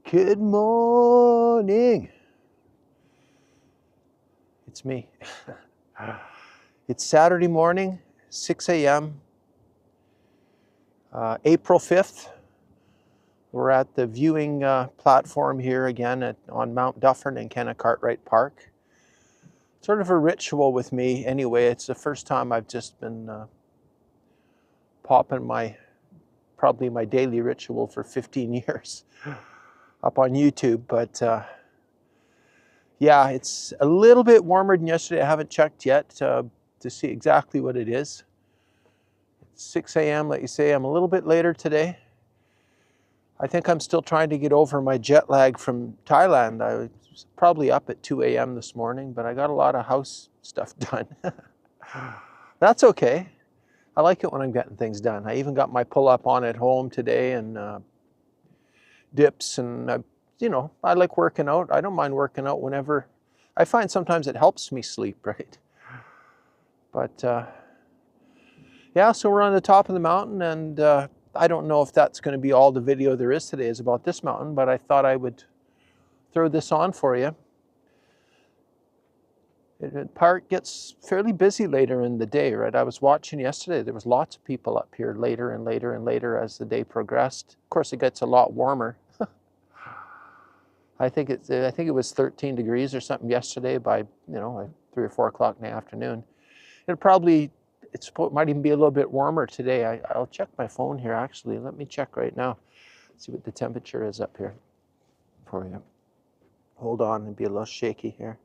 Good morning. It's me. It's Saturday morning, 6 a.m., April 5th. We're at the viewing platform here again on Mount Dufferin in Kenna Cartwright Park. Sort of a ritual with me anyway. It's the first time I've just been popping probably my daily ritual for 15 years up on YouTube, but yeah, it's a little bit warmer than yesterday. I haven't checked yet to see exactly what it is. It's 6 a.m., like you say. I'm a little bit later today. I think I'm still trying to get over my jet lag from Thailand. I was probably up at 2 a.m. this morning, but I got a lot of house stuff done. That's okay. I like it when I'm getting things done. I even got my pull-up on at home today and dips, and you know, I like working out. I don't mind working out whenever. I find sometimes it helps me sleep, right? But yeah, so we're on the top of the mountain, and I don't know if that's going to be all the video there is today is about this mountain, but I thought I would throw this on for you. The park gets fairly busy later in the day, right? I was watching yesterday. There was lots of people up here later and later and later as the day progressed. Of course, it gets a lot warmer. I think it was 13 degrees or something yesterday by, 3 or 4 o'clock in the afternoon. It might even be a little bit warmer today. I'll check my phone here, actually. Let me check right now. See what the temperature is up here for you. Hold on, and be a little shaky here.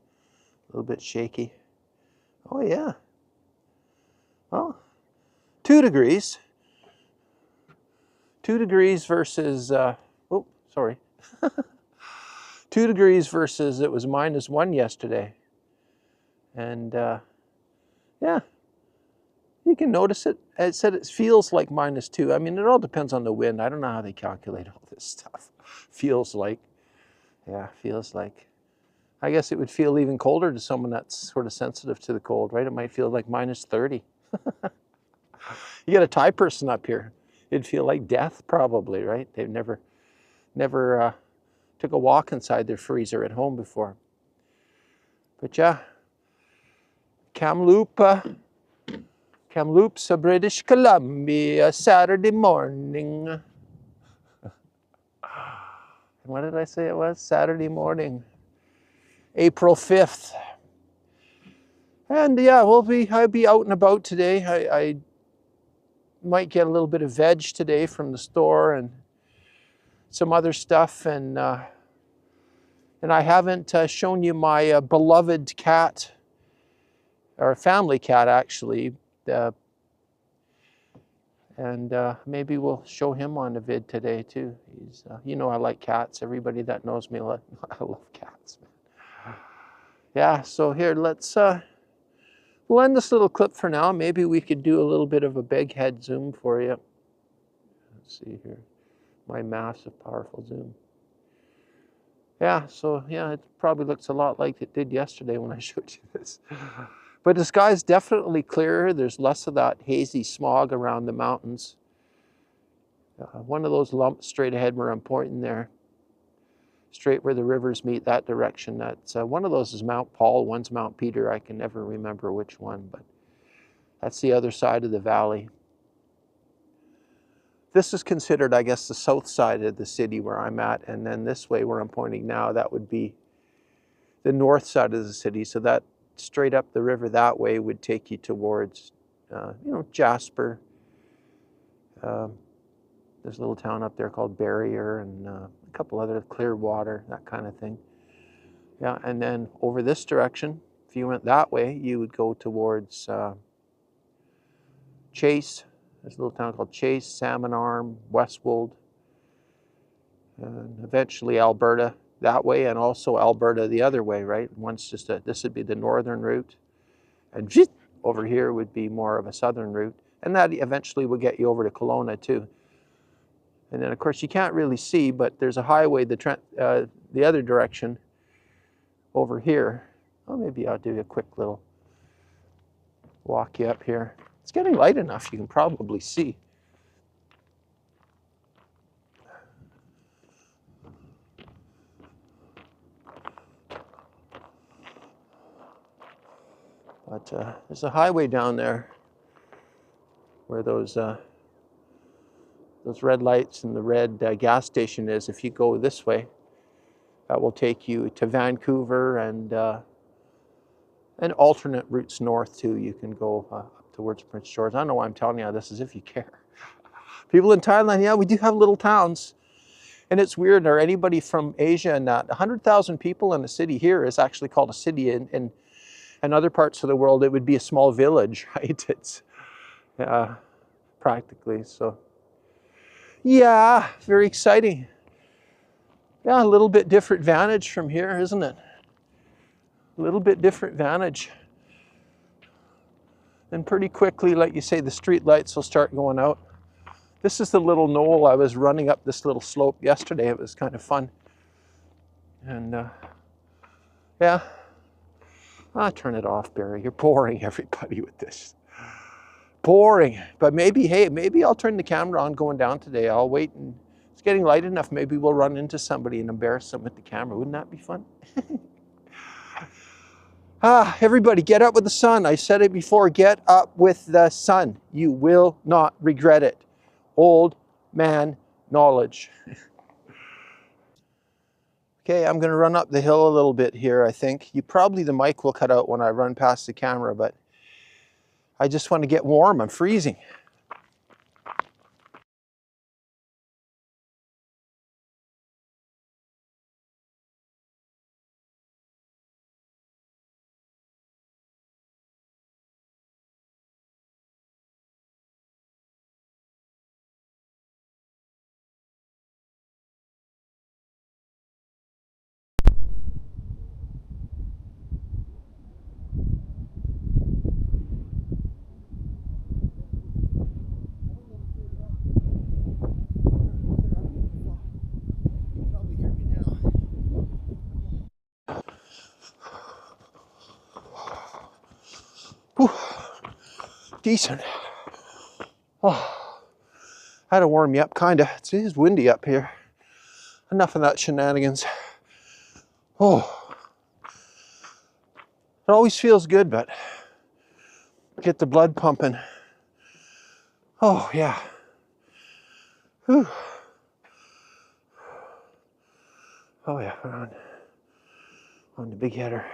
A little bit shaky. Oh, yeah. Oh, 2 degrees. 2 degrees versus, 2 degrees versus it was -1 yesterday. And yeah, you can notice it. It said it feels like -2. I mean, it all depends on the wind. I don't know how they calculate all this stuff. Feels like. Yeah, feels like. I guess it would feel even colder to someone that's sort of sensitive to the cold, right? It might feel like -30. You get a Thai person up here, it'd feel like death probably, right? They've never took a walk inside their freezer at home before. But yeah, Kamloops, British Columbia, Saturday morning. What did I say it was? Saturday morning, April 5th. And yeah, I'll be out and about today. I might get a little bit of veg today from the store and some other stuff. And I haven't shown you my beloved cat, or family cat actually. And maybe we'll show him on the vid today too. He's, I like cats. Everybody that knows me, I love cats. Yeah, so here, we'll end this little clip for now. Maybe we could do a little bit of a big head zoom for you. Let's see here, my massive, powerful zoom. Yeah, so yeah, it probably looks a lot like it did yesterday when I showed you this. But the sky's definitely clearer. There's less of that hazy smog around the mountains. One of those lumps straight ahead where I'm pointing there, straight where the rivers meet, that direction. That's one of those is Mount Paul, one's Mount Peter. I can never remember which one, but that's the other side of the valley. This is considered, I guess, the south side of the city where I'm at, and then this way where I'm pointing now, that would be the north side of the city. So that straight up the river that way would take you towards, Jasper. There's a little town up there called Barrier, and a couple other, Clearwater, that kind of thing. Yeah, and then over this direction, if you went that way, you would go towards Chase. There's a little town called Chase, Salmon Arm, Westwold, and eventually Alberta that way, and also Alberta the other way, right? This would be the northern route, and over here would be more of a southern route, and that eventually will get you over to Kelowna too. And then, of course, you can't really see, but there's a highway the other direction over here. Oh, maybe I'll do a quick little walk you up here. It's getting light enough, you can probably see. But there's a highway down there where those red lights and the red gas station is. If you go this way, that will take you to Vancouver and alternate routes north too. You can go up towards Prince George. I don't know why I'm telling you this, as if you care. People in Thailand, yeah, we do have little towns. And it's weird, or anybody from Asia and that, 100,000 people in a city here is actually called a city. In other parts of the world, it would be a small village, right? It's practically, so. Yeah, very exciting. Yeah, a little bit different vantage from here, isn't it? A little bit different vantage. And pretty quickly, like you say, the street lights will start going out. This is the little knoll. I was running up this little slope yesterday. It was kind of fun. And yeah. Turn it off, Barry. You're boring everybody with this. Boring. But maybe, hey, maybe I'll turn the camera on going down today. I'll wait, and it's getting light enough. Maybe we'll run into somebody and embarrass them with the camera. Wouldn't that be fun? Everybody, get up with the sun. I said it before. Get up with the sun. You will not regret it. Old man knowledge. Okay, I'm going to run up the hill a little bit here, I think. The mic will cut out when I run past the camera, but I just want to get warm. I'm freezing. Whew. Decent. Oh, I had to warm you up, kind of. It is windy up here. Enough of that shenanigans. Oh, it always feels good, but get the blood pumping. Oh, yeah. Whew. Oh, yeah, we're on the big header.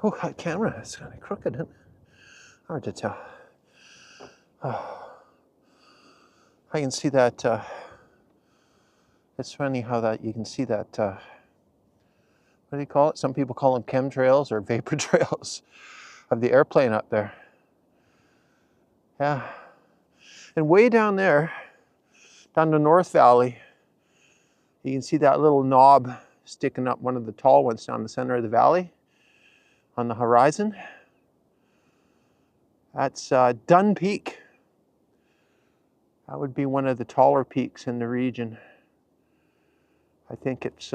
Oh, that camera is kind of crooked, isn't it? Hard to tell. Oh. I can see that. It's funny how that you can see that. What do you call it? Some people call them chemtrails or vapor trails of the airplane up there. Yeah. And way down there, down the North Valley, you can see that little knob sticking up, one of the tall ones down the center of the valley on the horizon. That's Dunn Peak. That would be one of the taller peaks in the region. I think it's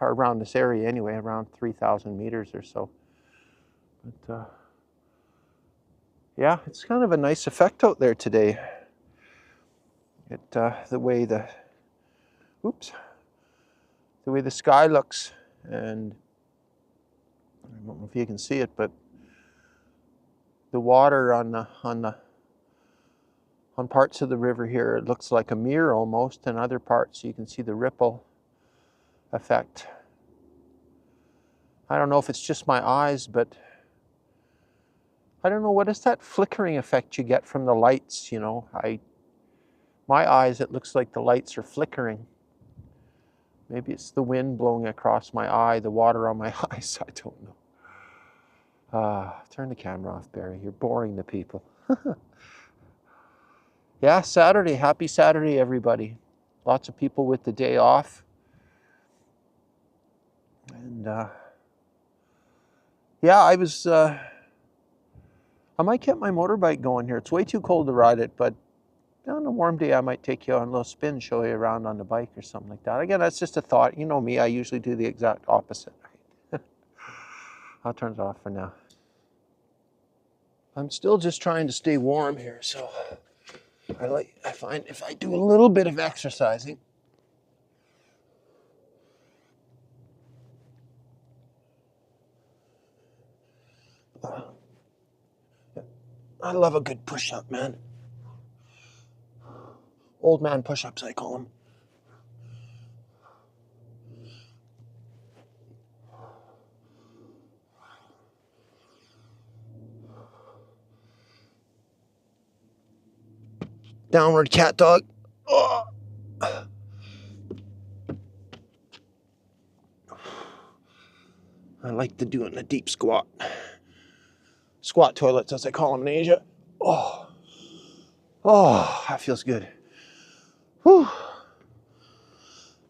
around this area anyway, around 3,000 meters or so. But yeah, it's kind of a nice effect out there today. The way the sky looks, and I don't know if you can see it, but the water on parts of the river here, it looks like a mirror almost, and other parts you can see the ripple effect. I don't know if it's just my eyes, but I don't know, what is that flickering effect you get from the lights, you know? My eyes, it looks like the lights are flickering. Maybe it's the wind blowing across my eye, the water on my eyes, I don't know. Turn the camera off, Barry. You're boring the people. Yeah, Saturday. Happy Saturday, everybody. Lots of people with the day off. And yeah, I might get my motorbike going here. It's way too cold to ride it, but on a warm day, I might take you on a little spin, show you around on the bike or something like that. Again, that's just a thought. You know me, I usually do the exact opposite. I'll turn it off for now. I'm still just trying to stay warm here, so I find if I do a little bit of exercising, I love a good push-up, man. Old man push-ups, I call them. Downward cat dog. Oh. I like to do it in a deep squat. Squat toilets, as I call them in Asia. Oh, oh, that feels good. Whew.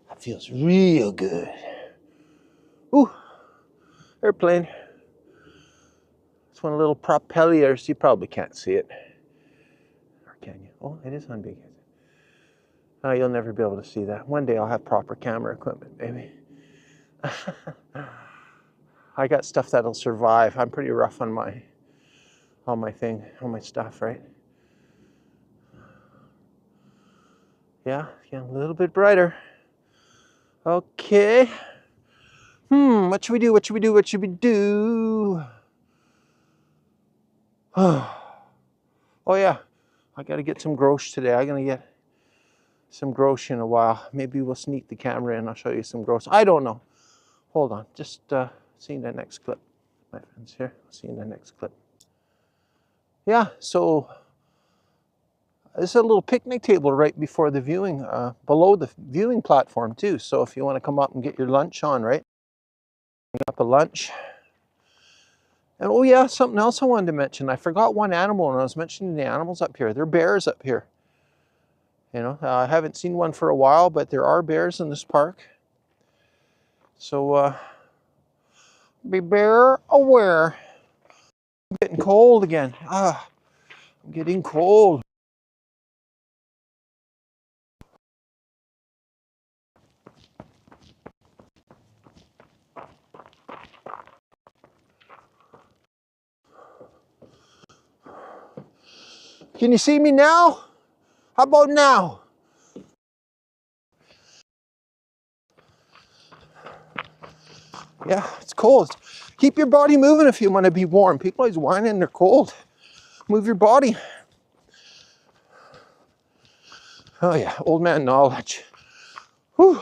That feels real good. Ooh, airplane. It's one of the little propellers. You probably can't see it. Or can you? Oh, it is on big. Oh, you'll never be able to see that. One day I'll have proper camera equipment, baby. I got stuff that'll survive. I'm pretty rough on my stuff, right? Yeah, a little bit brighter. Okay. What should we do? What should we do? What should we do? Oh yeah, I gotta get some grosh today. I'm gonna get some grosh in a while. Maybe we'll sneak the camera in. I'll show you some grosh. I don't know. Hold on. Just see you in the next clip. My friends here. I'll see you in the next clip. Yeah, so this is a little picnic table right before the viewing, below the viewing platform too. So if you want to come up and get your lunch on, right? Bring up a lunch. And oh yeah, something else I wanted to mention. I forgot one animal when I was mentioning the animals up here. There are bears up here. You know, I haven't seen one for a while, but there are bears in this park. So be bear aware. I'm getting cold again. I'm getting cold. Can you see me now? How about now? Yeah, it's cold. Keep your body moving if you want to be warm. People always whining they're cold. Move your body. Oh yeah, old man knowledge. Whew.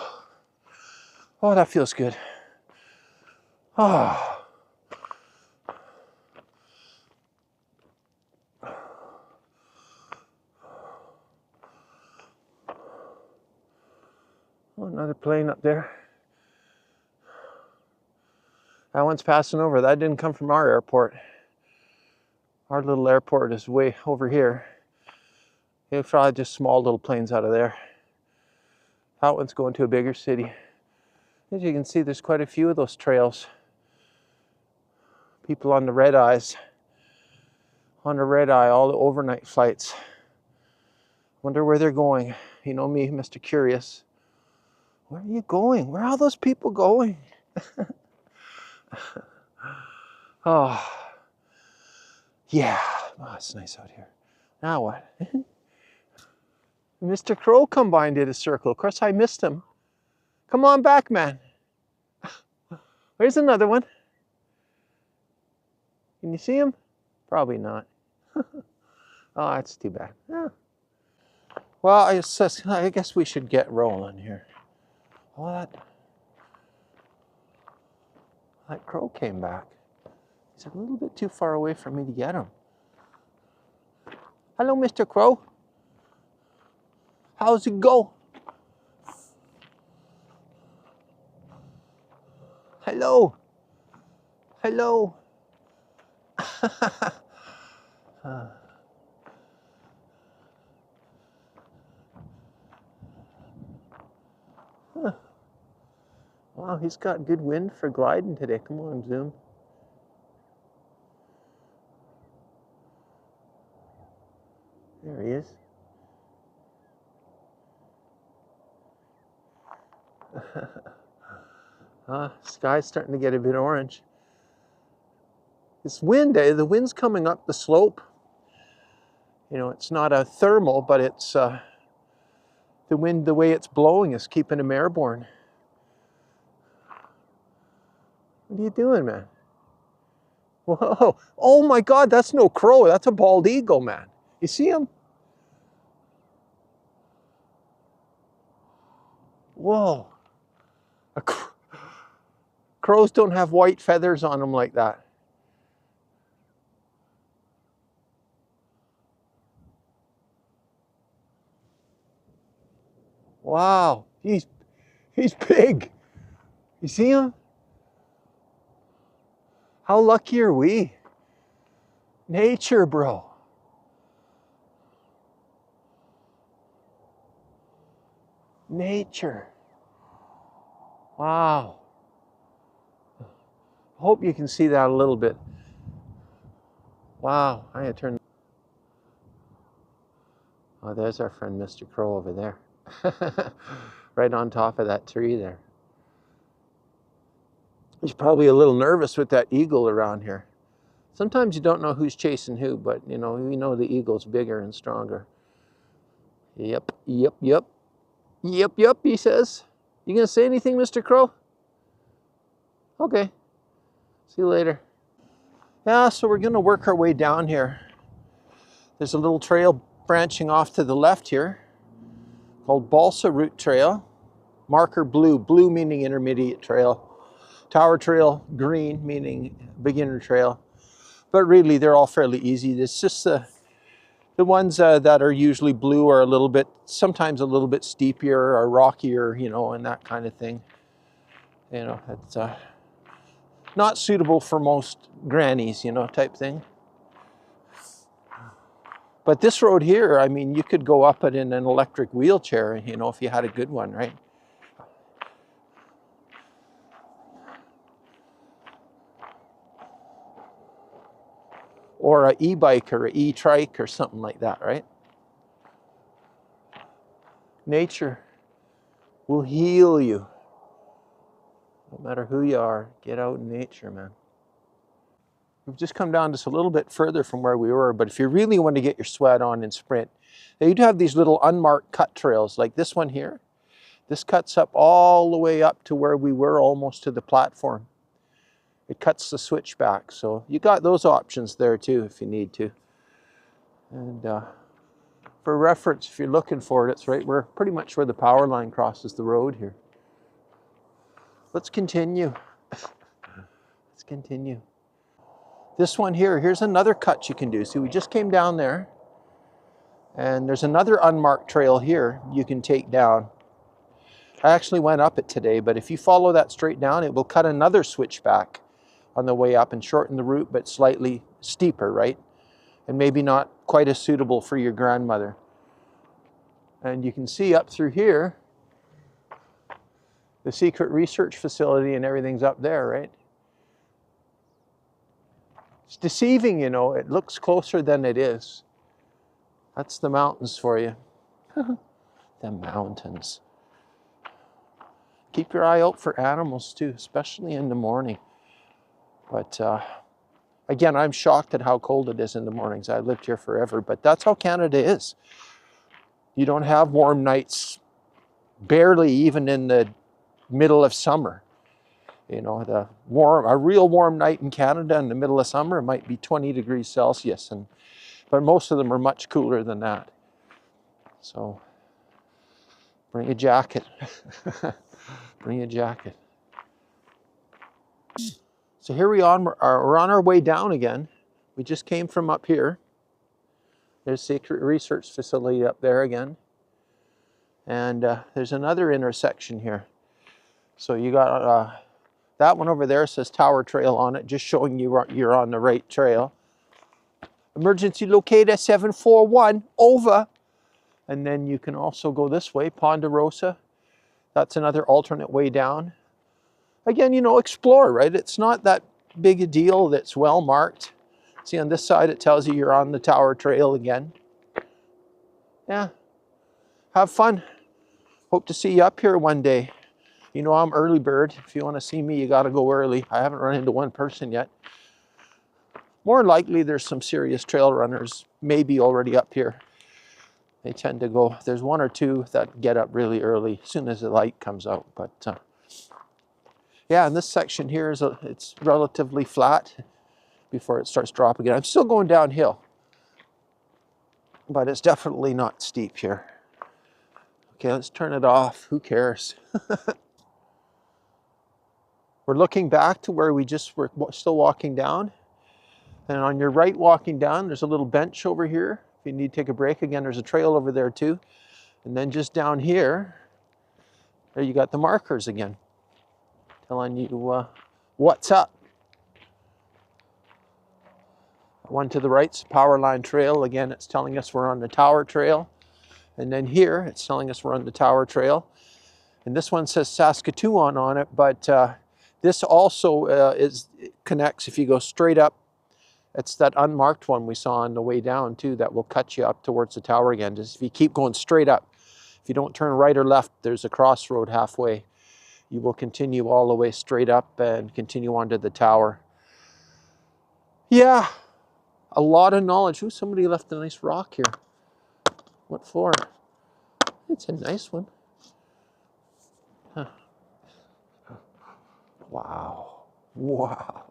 Oh, that feels good. Oh. Oh, another plane up there. That one's passing over. That didn't come from our airport. Our little airport is way over here. It's probably just small little planes out of there. That one's going to a bigger city. As you can see, there's quite a few of those trails. People on the red eyes. On the red eye, all the overnight flights. Wonder where they're going. You know me, Mr. Curious. Where are you going? Where are all those people going? Oh, yeah. Oh, it's nice out here. Now what? Mr. Crow come by and did a circle. Of course, I missed him. Come on back, man. Where's another one? Can you see him? Probably not. Oh, that's too bad. Yeah. Well, I guess we should get rolling here. Oh, that crow came back. He's a little bit too far away for me to get him. Hello, Mr. Crow. How's it go? Hello. Hello. Wow, he's got good wind for gliding today. Come on, zoom. There he is. Sky's starting to get a bit orange. It's wind, the wind's coming up the slope. You know, it's not a thermal, but it's the wind, the way it's blowing is keeping him airborne. What are you doing, man? Whoa. Oh my God, that's no crow. That's a bald eagle, man. You see him? Whoa. Crows don't have white feathers on them like that. Wow. He's big. You see him? How lucky are we? Nature, bro. Nature. Wow. Hope you can see that a little bit. Wow. I had turned. Oh, there's our friend Mr. Crow over there. Right on top of that tree there. He's probably a little nervous with that eagle around here. Sometimes you don't know who's chasing who, but you know, we know the eagle's bigger and stronger. Yep, yep, yep. Yep, yep, he says. You gonna say anything, Mr. Crow? Okay. See you later. Yeah, so we're gonna work our way down here. There's a little trail branching off to the left here called Balsa Route Trail. Marker blue, blue meaning intermediate trail. Tower Trail, green meaning beginner trail. But really, they're all fairly easy. It's just the ones that are usually blue are a little bit, sometimes a little bit steepier or rockier, you know, and that kind of thing. You know, it's not suitable for most grannies, you know, type thing. But this road here, I mean, you could go up it in an electric wheelchair, you know, if you had a good one, right? Or an e-bike or an e-trike or something like that, right? Nature will heal you. No matter who you are, get out in nature, man. We've just come down just a little bit further from where we were, but if you really want to get your sweat on and sprint, you do have these little unmarked cut trails like this one here. This cuts up all the way up to where we were, almost to the platform. It cuts the switchback, so you got those options there too if you need to. And for reference, if you're looking for it, it's right where, pretty much where the power line crosses the road here. Let's continue. Let's continue. This one here, here's another cut you can do. See, we just came down there, and there's another unmarked trail here you can take down. I actually went up it today, but if you follow that straight down, it will cut another switchback on the way up and shorten the route, but slightly steeper, right? And maybe not quite as suitable for your grandmother. And you can see up through here, the secret research facility and everything's up there, right? It's deceiving, you know, it looks closer than it is. That's the mountains for you. The mountains. Keep your eye out for animals too, especially in the morning. But again, I'm shocked at how cold it is in the mornings. I've lived here forever, but that's how Canada is. You don't have warm nights, barely even in the middle of summer. You know, a real warm night in Canada in the middle of summer might be 20 degrees Celsius, but most of them are much cooler than that. So bring a jacket. Bring a jacket. So here we're on our way down again. We just came from up here. There's a secret research facility up there again. And there's another intersection here. So you got that one over there says Tower Trail on it, just showing you you're on the right trail. Emergency locator 741, over. And then you can also go this way, Ponderosa. That's another alternate way down. Again, you know, explore, right? It's not that big a deal that's well marked. See, on this side, it tells you you're on the Tower Trail again. Yeah, have fun. Hope to see you up here one day. You know, I'm early bird. If you want to see me, you got to go early. I haven't run into one person yet. More likely, there's some serious trail runners, maybe already up here. They tend to go, there's one or two that get up really early as soon as the light comes out. But yeah, and this section here it's relatively flat before it starts dropping again. I'm still going downhill, but it's definitely not steep here. Okay, let's turn it off. Who cares? We're looking back to where we just were still walking down. And on your right walking down, there's a little bench over here. If you need to take a break, again, there's a trail over there too. And then just down here, there you got the markers again, telling you what's up. One to the right's Power Line Trail. Again, it's telling us we're on the Tower Trail. And then here, it's telling us we're on the Tower Trail. And this one says Saskatoon on it, but this also connects if you go straight up. It's that unmarked one we saw on the way down too that will cut you up towards the tower again. Just if you keep going straight up, if you don't turn right or left, there's a crossroad halfway. You will continue all the way straight up and continue on to the tower. Yeah, a lot of knowledge. Ooh, somebody left a nice rock here. What for? It's a nice one. Huh. Wow. Wow.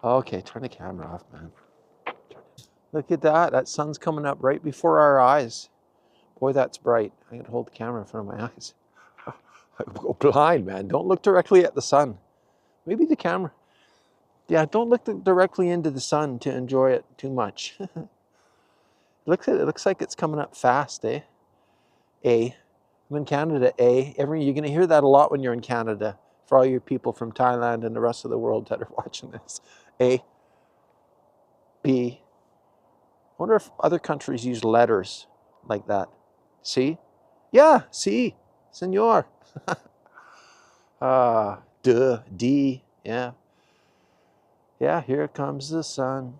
Okay, turn the camera off, man. Look at that. That sun's coming up right before our eyes. Boy, that's bright. I can hold the camera in front of my eyes. I go blind, man. Don't look directly at the sun. Maybe the camera. Yeah, don't look directly into the sun to enjoy it too much. It looks like it's coming up fast, eh? I'm in Canada, you're going to hear that a lot when you're in Canada, for all your people from Thailand and the rest of the world that are watching this. A, B. I wonder if other countries use letters like that. C? Yeah, C, senor. D, yeah. Yeah, here comes the sun.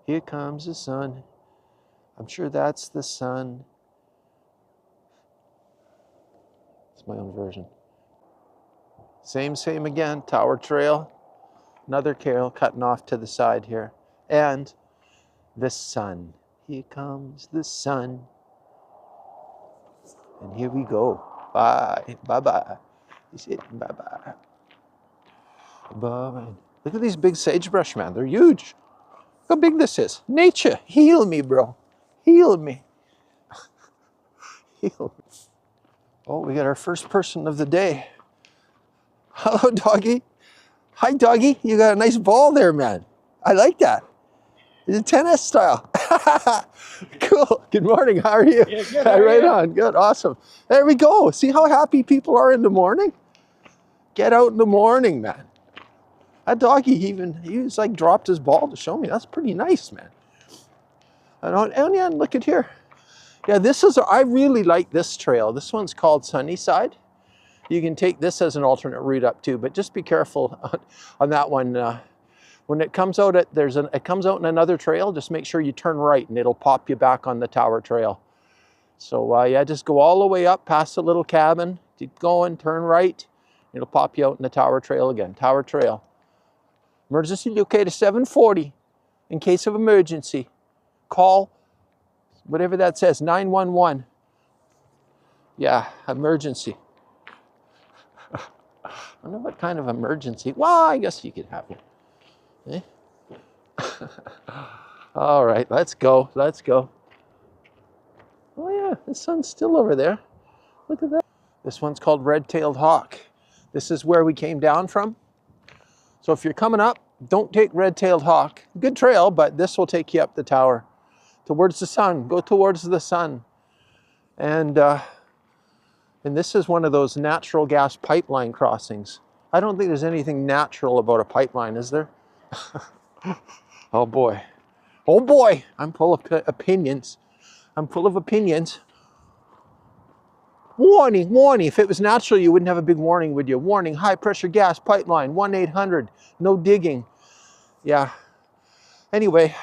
Here comes the sun. I'm sure that's the sun. It's my own version. Same again, Tower Trail. Another trail cutting off to the side here. And the sun. Here comes the sun. And here we go. Bye. Bye-bye. He said bye-bye. Bye. Look at these big sagebrush, man. They're huge. Look how big this is. Nature, heal me, bro. Heal me. Heal me. Oh, we got our first person of the day. Hello, doggy. Hi, doggy. You got a nice ball there, man. I like that. It's a tennis style. Cool. Good morning. How are you? Yeah, good. Right on. Good. Awesome. There we go. See how happy people are in the morning? Get out in the morning, man. That doggy, he was like dropped his ball to show me. That's pretty nice, man. And yeah, look at here. Yeah, I really like this trail. This one's called Sunnyside. You can take this as an alternate route up too, but just be careful on that one. When it comes out it comes out in another trail, just make sure you turn right and it'll pop you back on the Tower Trail. So yeah, just go all the way up past the little cabin, keep going, turn right, it'll pop you out in the Tower Trail again. Tower Trail. Emergency located 740 in case of emergency. Call whatever that says, 911. Yeah, emergency. I don't know what kind of emergency. Well, I guess you could have one. Eh? All right, let's go. Let's go. Oh yeah, the sun's still over there. Look at that. This one's called Red-Tailed Hawk. This is where we came down from. So if you're coming up, don't take Red-Tailed Hawk. Good trail, but this will take you up the tower. Towards the sun. Go towards the sun. And this is one of those natural gas pipeline crossings. I don't think there's anything natural about a pipeline, is there? Oh boy. Oh boy! I'm full of opinions. I'm full of opinions. Warning, warning. If it was natural, you wouldn't have a big warning, would you? Warning, high pressure gas pipeline, 1-800, no digging. Yeah. Anyway,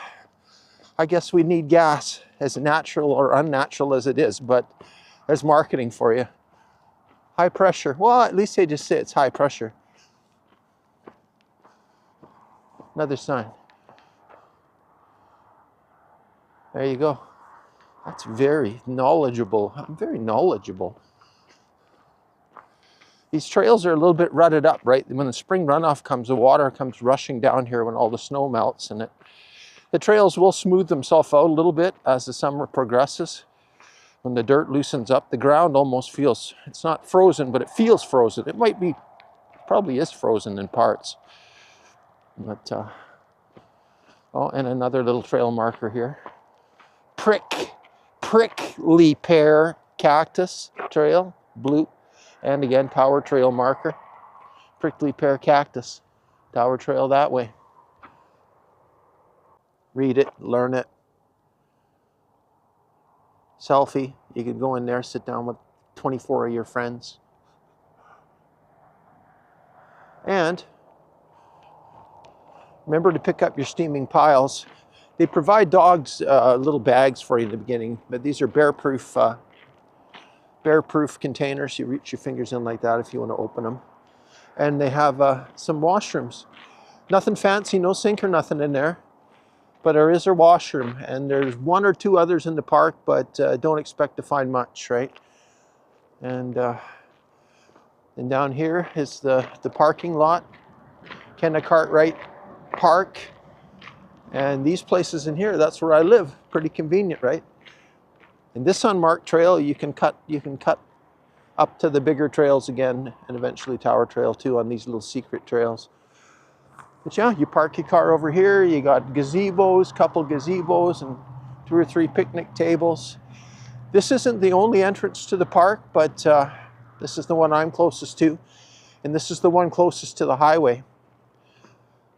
I guess we need gas, as natural or unnatural as it is, but there's marketing for you. High pressure. Well, at least they just say it's high pressure. Another sign. There you go. That's very knowledgeable. I'm very knowledgeable. These trails are a little bit rutted up, right? When the spring runoff comes, the water comes rushing down here when all the snow melts, and the trails will smooth themselves out a little bit as the summer progresses. When the dirt loosens up, the ground almost feels, it's not frozen, but it feels frozen. It might be, probably is frozen in parts. But, oh, and another little trail marker here. Prickly pear cactus trail, blue. And again, power trail marker. Prickly pear cactus. Tower trail that way. Read it, learn it. Selfie. You can go in there, sit down with 24 of your friends. And remember to pick up your steaming piles. They provide dogs little bags for you in the beginning, but these are bear-proof containers. You reach your fingers in like that if you want to open them. And they have some washrooms. Nothing fancy, no sink or nothing in there, but there is a washroom, and there's one or two others in the park, but don't expect to find much, right? And down here is the parking lot, Kenna Cartwright Park. And these places in here, that's where I live. Pretty convenient, right? And this unmarked trail, you can cut up to the bigger trails again, and eventually Tower Trail too on these little secret trails. But yeah, you park your car over here. You got gazebos, couple gazebos, and 2 or 3 picnic tables. This isn't the only entrance to the park, but this is the one I'm closest to, and this is the one closest to the highway.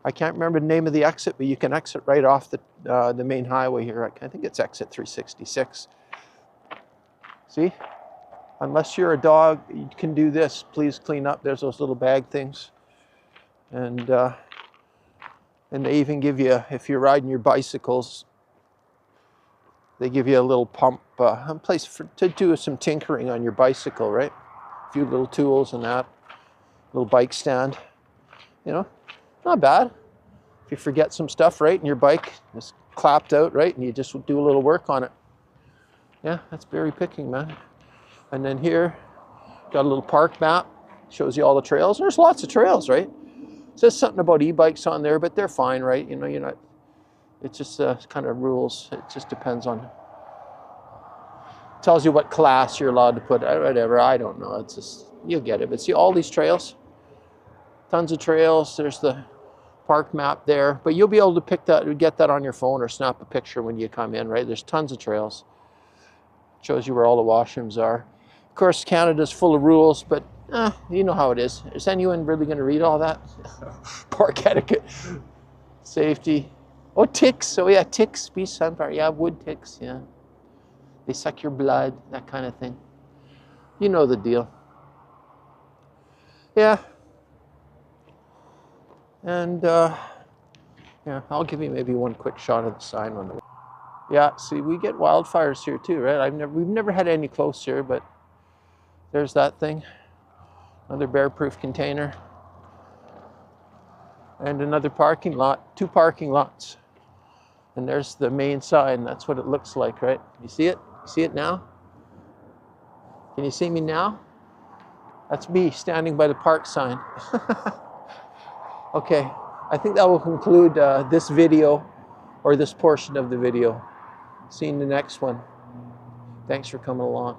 I can't remember the name of the exit, but you can exit right off the main highway here. I think it's exit 366. See? Unless you're a dog, you can do this. Please clean up. There's those little bag things. And they even give you, if you're riding your bicycles, they give you a little pump, a place to do some tinkering on your bicycle, right? A few little tools and that. Little bike stand. You know? Not bad. If you forget some stuff, right, and your bike is clapped out, right, and you just do a little work on it. Yeah, that's berry picking, man. And then here, got a little park map. Shows you all the trails. There's lots of trails, right? It says something about e-bikes on there, but they're fine, right? You know, you're not, it's just kind of rules. It just depends on, tells you what class you're allowed to put, whatever, I don't know. It's just, you'll get it. But see all these trails? Tons of trails. There's the park map there, but you'll be able to get that on your phone or snap a picture when you come in, right? There's tons of trails. Shows you where all the washrooms are. Of course, Canada's full of rules, but you know how it is. Is anyone really going to read all that? Park etiquette, safety. Oh, ticks. Oh yeah, ticks. Be sunfire. Yeah, wood ticks. Yeah, they suck your blood. That kind of thing. You know the deal. Yeah. And yeah, I'll give you maybe one quick shot of the sign on the way. Yeah, see, we get wildfires here too, right? We've never had any close here, but there's that thing. Another bear-proof container. And another parking lot, 2 parking lots. And there's the main sign. That's what it looks like, right? You see it? You see it now? Can you see me now? That's me standing by the park sign. Okay, I think that will conclude this video, or this portion of the video. See you in the next one. Thanks for coming along.